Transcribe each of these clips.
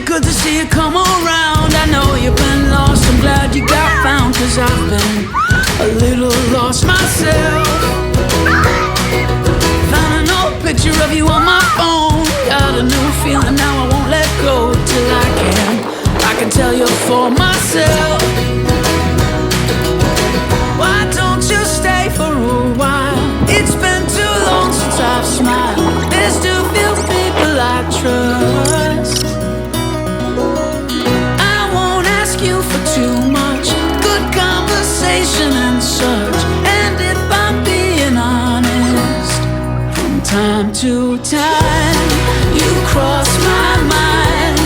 Good to see you come around. I know you've been lost, I'm glad you got found, 'cause I've been a little lost myself. Found an old picture of you on my phone. Got a new feeling now, I won't let go till I can tell you for myself. Why don't you stay for a while? It's been too long since I've smiled. There's too few people I trust. You for too much good conversation and such. And if I'm being honest, from time to time you cross my mind.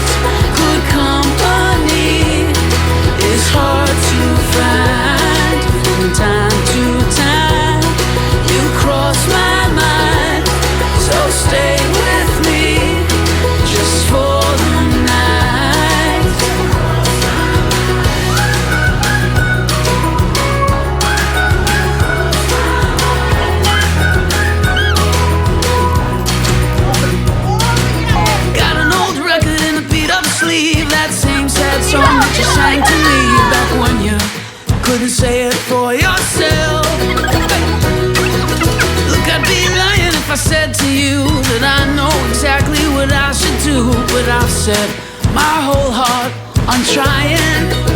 Good company is hard to find. From time to time you cross my mind. So stay with me just for the night. That same sad song that you sang to me back when you couldn't say it for yourself. Look, I'd be lying if I said to you that I know exactly what I should do, but I've set my whole heart on trying.